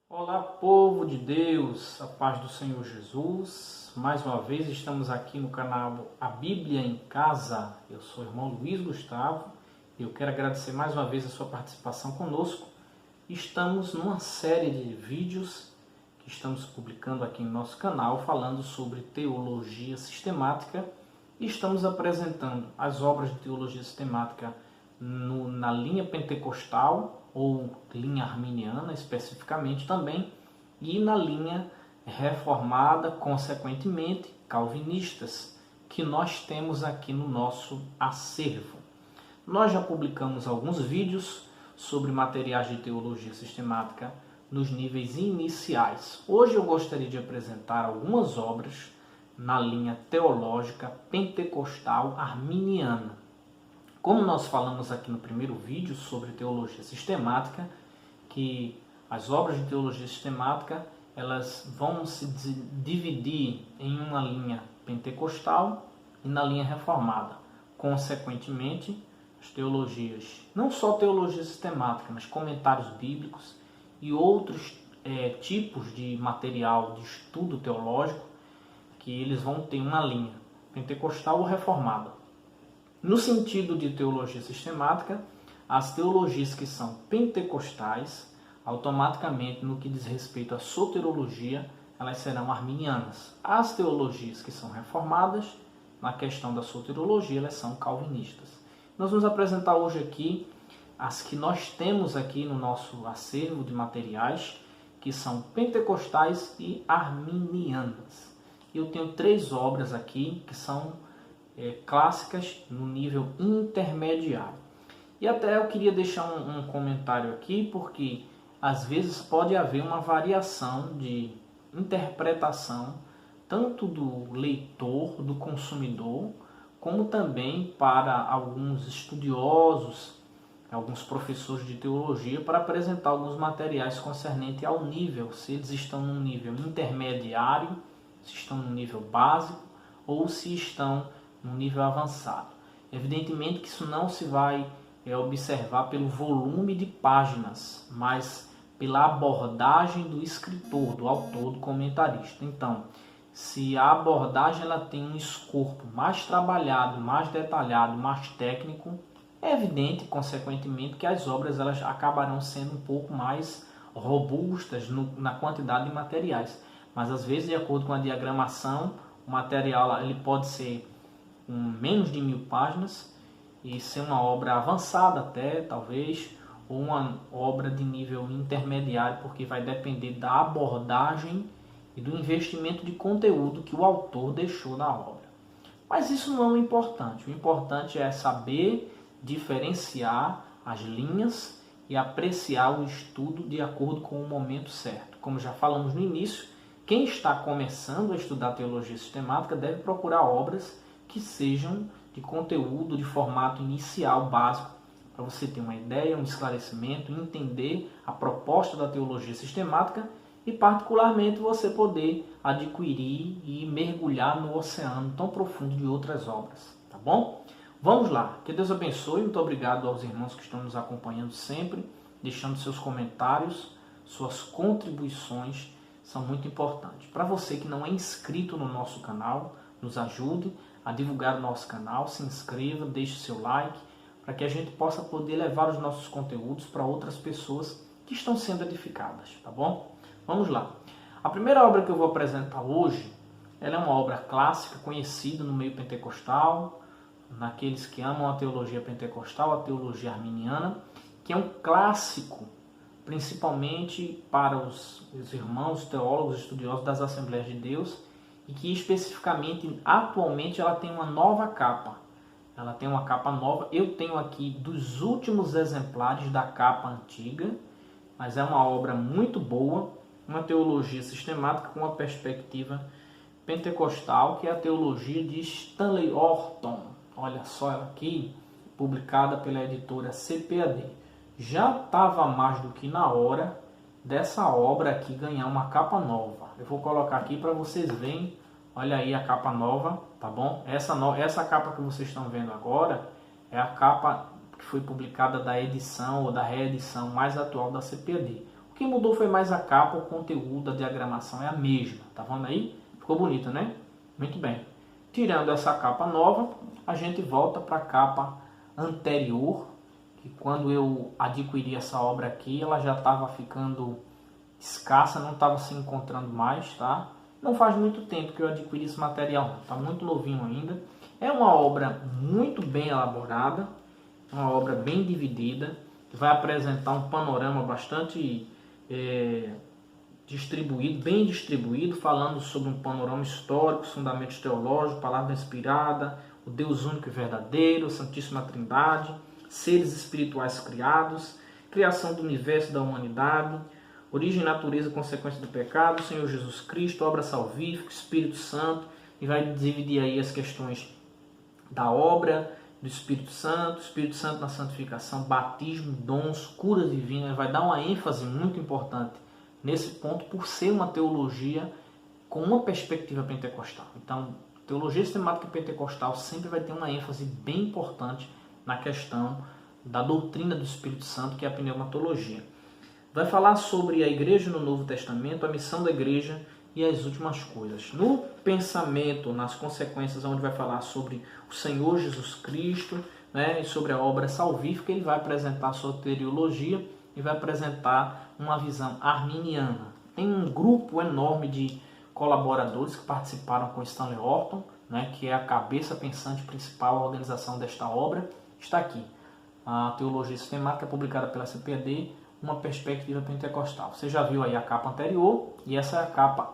Olá, povo de Deus, a paz do Senhor Jesus. Mais uma vez estamos aqui no canal A Bíblia em Casa. Eu sou o irmão Luiz Gustavo e eu quero agradecer mais uma vez a sua participação conosco. Estamos numa série de vídeos que estamos publicando aqui no nosso canal falando sobre teologia sistemática e estamos apresentando as obras de teologia sistemática na linha pentecostal ou linha arminiana especificamente também, e na linha reformada, consequentemente, calvinistas, que nós temos aqui no nosso acervo. Nós já publicamos alguns vídeos sobre materiais de teologia sistemática nos níveis iniciais. Hoje eu gostaria de apresentar algumas obras na linha teológica pentecostal arminiana. Como nós falamos aqui no primeiro vídeo sobre teologia sistemática, que as obras de teologia sistemática elas vão se dividir em uma linha pentecostal e na linha reformada. Consequentemente, as teologias, não só teologia sistemática, mas comentários bíblicos e outros tipos de material de estudo teológico, que eles vão ter uma linha pentecostal ou reformada. No sentido de teologia sistemática, as teologias que são pentecostais, automaticamente, no que diz respeito à soterologia, elas serão arminianas. As teologias que são reformadas, na questão da soterologia, elas são calvinistas. Nós vamos apresentar hoje aqui as que nós temos aqui no nosso acervo de materiais, que são pentecostais e arminianas. Eu tenho 3 obras aqui que são clássicas no nível intermediário. E até eu queria deixar um comentário aqui, porque às vezes pode haver uma variação de interpretação, tanto do leitor, do consumidor, como também para alguns estudiosos, alguns professores de teologia, para apresentar alguns materiais concernentes ao nível, se eles estão no nível intermediário, se estão no nível básico, ou se estão no nível avançado. Evidentemente que isso não se vai observar pelo volume de páginas, mas pela abordagem do escritor, do autor, do comentarista. Então, se a abordagem ela tem um escopo mais trabalhado, mais detalhado, mais técnico, é evidente, consequentemente, que as obras elas acabarão sendo um pouco mais robustas na quantidade de materiais. Mas, às vezes, de acordo com a diagramação, o material ele pode ser com menos de 1000 páginas e ser uma obra avançada até, talvez, ou uma obra de nível intermediário, porque vai depender da abordagem e do investimento de conteúdo que o autor deixou na obra. Mas isso não é o importante. O importante é saber diferenciar as linhas e apreciar o estudo de acordo com o momento certo. Como já falamos no início, quem está começando a estudar teologia sistemática deve procurar obras que sejam de conteúdo, de formato inicial, básico, para você ter uma ideia, um esclarecimento, entender a proposta da teologia sistemática e, particularmente, você poder adquirir e mergulhar no oceano tão profundo de outras obras, tá bom? Vamos lá, que Deus abençoe, muito obrigado aos irmãos que estão nos acompanhando sempre, deixando seus comentários, suas contribuições são muito importantes. Para você que não é inscrito no nosso canal, nos ajude a divulgar o nosso canal, se inscreva, deixe seu like, para que a gente possa poder levar os nossos conteúdos para outras pessoas que estão sendo edificadas, tá bom? Vamos lá. A primeira obra que eu vou apresentar hoje, ela é uma obra clássica, conhecida no meio pentecostal, naqueles que amam a teologia pentecostal, a teologia arminiana, que é um clássico, principalmente para os irmãos teólogos, estudiosos das Assembleias de Deus, e que especificamente, atualmente, ela tem uma nova capa. Ela tem uma capa nova. Eu tenho aqui dos últimos exemplares da capa antiga, mas é uma obra muito boa, uma teologia sistemática com uma perspectiva pentecostal, que é a teologia de Stanley Horton. Olha só ela aqui, publicada pela editora CPAD. Já estava mais do que na hora dessa obra aqui ganhar uma capa nova. Eu vou colocar aqui para vocês verem. Olha aí a capa nova, tá bom? Essa capa que vocês estão vendo agora é a capa que foi publicada da edição ou da reedição mais atual da CPAD. O que mudou foi mais a capa, o conteúdo, a diagramação é a mesma. Tá vendo aí? Ficou bonito, né? Muito bem. Tirando essa capa nova, a gente volta para a capa anterior, que quando eu adquiri essa obra aqui, ela já estava ficando escassa, não estava se encontrando mais, tá? Não faz muito tempo que eu adquiri esse material, está muito novinho ainda. É uma obra muito bem elaborada, uma obra bem dividida, que vai apresentar um panorama bastante distribuído, bem distribuído, falando sobre um panorama histórico, fundamentos teológicos, palavra inspirada, o Deus único e verdadeiro, a Santíssima Trindade, seres espirituais criados, criação do universo e da humanidade, origem, natureza e consequência do pecado, Senhor Jesus Cristo, obra salvífica, Espírito Santo, e vai dividir aí as questões da obra, do Espírito Santo na santificação, batismo, dons, curas divinas, vai dar uma ênfase muito importante nesse ponto por ser uma teologia com uma perspectiva pentecostal. Então, teologia sistemática pentecostal sempre vai ter uma ênfase bem importante na questão da doutrina do Espírito Santo, que é a pneumatologia. Vai falar sobre a igreja no Novo Testamento, a missão da igreja e as últimas coisas. No pensamento, nas consequências, onde vai falar sobre o Senhor Jesus Cristo, né, e sobre a obra salvífica, ele vai apresentar a soteriologia e vai apresentar uma visão arminiana. Tem um grupo enorme de colaboradores que participaram com Stanley Horton, né, que é a cabeça pensante principal da organização desta obra. Está aqui. A Teologia Sistemática, publicada pela CPAD, uma perspectiva pentecostal. Você já viu aí a capa anterior, e essa é a capa,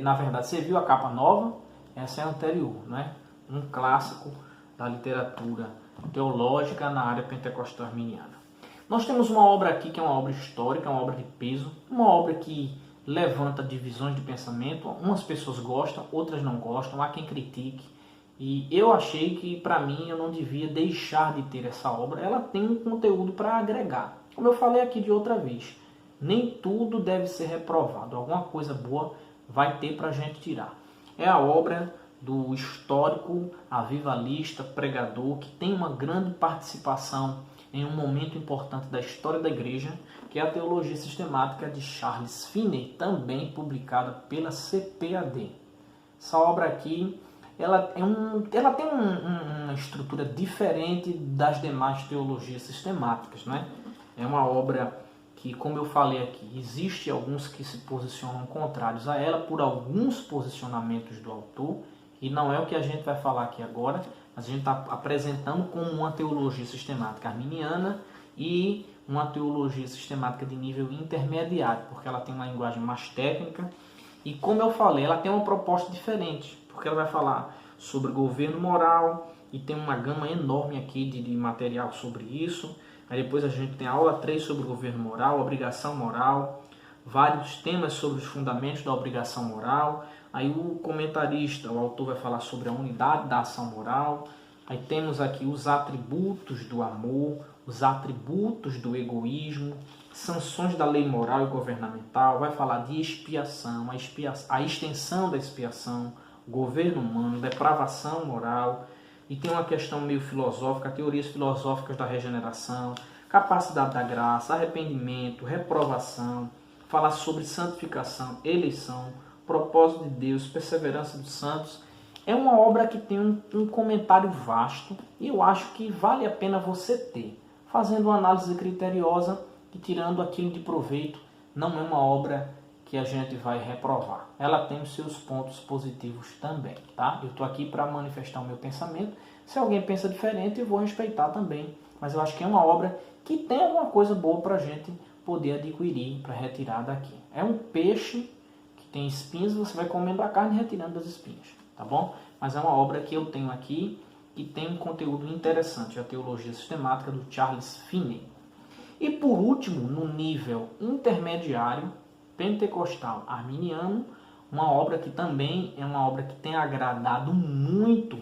na verdade, você viu a capa nova, essa é a anterior, né? Um clássico da literatura teológica na área pentecostal arminiana. Nós temos uma obra aqui que é uma obra histórica, uma obra de peso, uma obra que levanta divisões de pensamento. Umas pessoas gostam, outras não gostam, há quem critique. E eu achei que, para mim, eu não devia deixar de ter essa obra. Ela tem um conteúdo para agregar. Como eu falei aqui de outra vez, nem tudo deve ser reprovado. Alguma coisa boa vai ter para a gente tirar. É a obra do histórico, avivalista, pregador, que tem uma grande participação em um momento importante da história da igreja, que é a Teologia Sistemática de Charles Finney, também publicada pela CPAD. Essa obra aqui, ela tem uma estrutura diferente das demais teologias sistemáticas, né? É uma obra que, como eu falei aqui, existe alguns que se posicionam contrários a ela por alguns posicionamentos do autor, e não é o que a gente vai falar aqui agora, mas a gente está apresentando como uma teologia sistemática arminiana e uma teologia sistemática de nível intermediário, porque ela tem uma linguagem mais técnica e, como eu falei, ela tem uma proposta diferente, porque ela vai falar sobre governo moral e tem uma gama enorme aqui de material sobre isso. Aí depois a gente tem a aula 3 sobre o governo moral, obrigação moral, vários temas sobre os fundamentos da obrigação moral. Aí o comentarista, o autor, vai falar sobre a unidade da ação moral. Aí temos aqui os atributos do amor, os atributos do egoísmo, sanções da lei moral e governamental. Vai falar de expiação, a extensão da expiação, governo humano, depravação moral. E tem uma questão meio filosófica, teorias filosóficas da regeneração, capacidade da graça, arrependimento, reprovação, falar sobre santificação, eleição, propósito de Deus, perseverança dos santos. É uma obra que tem um comentário vasto e eu acho que vale a pena você ter, fazendo uma análise criteriosa e tirando aquilo de proveito. Não é uma obra que a gente vai reprovar. Ela tem os seus pontos positivos também, tá? Eu estou aqui para manifestar o meu pensamento. Se alguém pensa diferente, eu vou respeitar também. Mas eu acho que é uma obra que tem alguma coisa boa para a gente poder adquirir, para retirar daqui. É um peixe que tem espinhos, você vai comendo a carne e retirando das espinhas, tá bom? Mas é uma obra que eu tenho aqui e tem um conteúdo interessante, a Teologia Sistemática do Charles Finney. E por último, no nível intermediário, pentecostal arminiano, uma obra que também é uma obra que tem agradado muito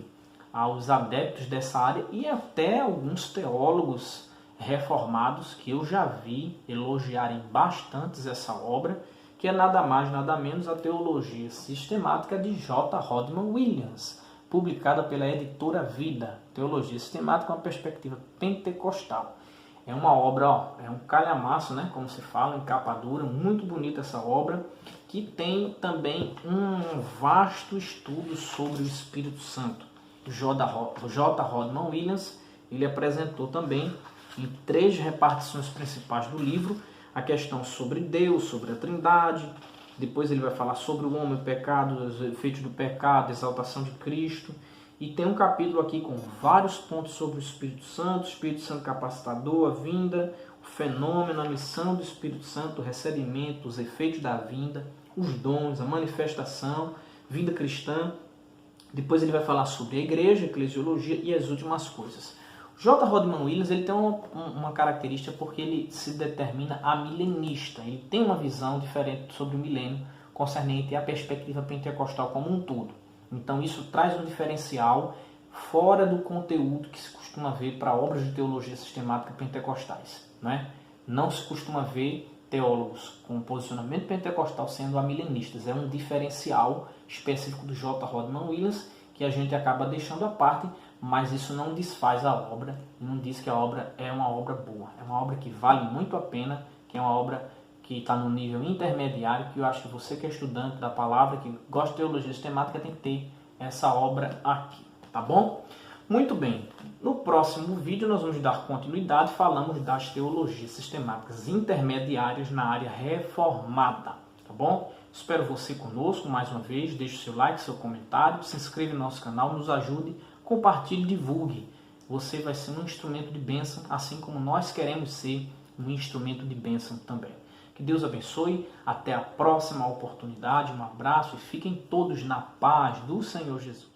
aos adeptos dessa área e até alguns teólogos reformados que eu já vi elogiarem bastante essa obra, que é nada mais, nada menos a Teologia Sistemática de J. Rodman Williams, publicada pela editora Vida. Teologia Sistemática com uma perspectiva pentecostal. É uma obra, ó, é um calhamaço, né, como se fala, em capa dura, muito bonita essa obra, que tem também um vasto estudo sobre o Espírito Santo. J. Rodman Williams, ele apresentou também em 3 repartições principais do livro a questão sobre Deus, sobre a Trindade. Depois ele vai falar sobre o homem, o pecado, os efeitos do pecado, a exaltação de Cristo. E tem um capítulo aqui com vários pontos sobre o Espírito Santo capacitador, a vinda, o fenômeno, a missão do Espírito Santo, o recebimento, os efeitos da vinda, os dons, a manifestação, vida cristã. Depois ele vai falar sobre a igreja, a eclesiologia e as últimas coisas. J. Rodman Williams ele tem uma característica porque ele se determina amilenista. Ele tem uma visão diferente sobre o milênio concernente à perspectiva pentecostal como um todo. Então isso traz um diferencial fora do conteúdo que se costuma ver para obras de teologia sistemática pentecostais. Né? Não se costuma ver teólogos com posicionamento pentecostal sendo amilenistas. É um diferencial específico do J. Rodman Williams que a gente acaba deixando à parte, mas isso não desfaz a obra, não diz que a obra é uma obra boa. É uma obra que vale muito a pena, que é uma obra que está no nível intermediário, que eu acho que você que é estudante da palavra, que gosta de teologia sistemática, tem que ter essa obra aqui, tá bom? Muito bem, no próximo vídeo nós vamos dar continuidade, falamos das teologias sistemáticas intermediárias na área reformada, tá bom? Espero você conosco mais uma vez, deixe o seu like, seu comentário, se inscreva no nosso canal, nos ajude, compartilhe, divulgue. Você vai ser um instrumento de bênção, assim como nós queremos ser um instrumento de bênção também. Que Deus abençoe, até a próxima oportunidade, um abraço e fiquem todos na paz do Senhor Jesus.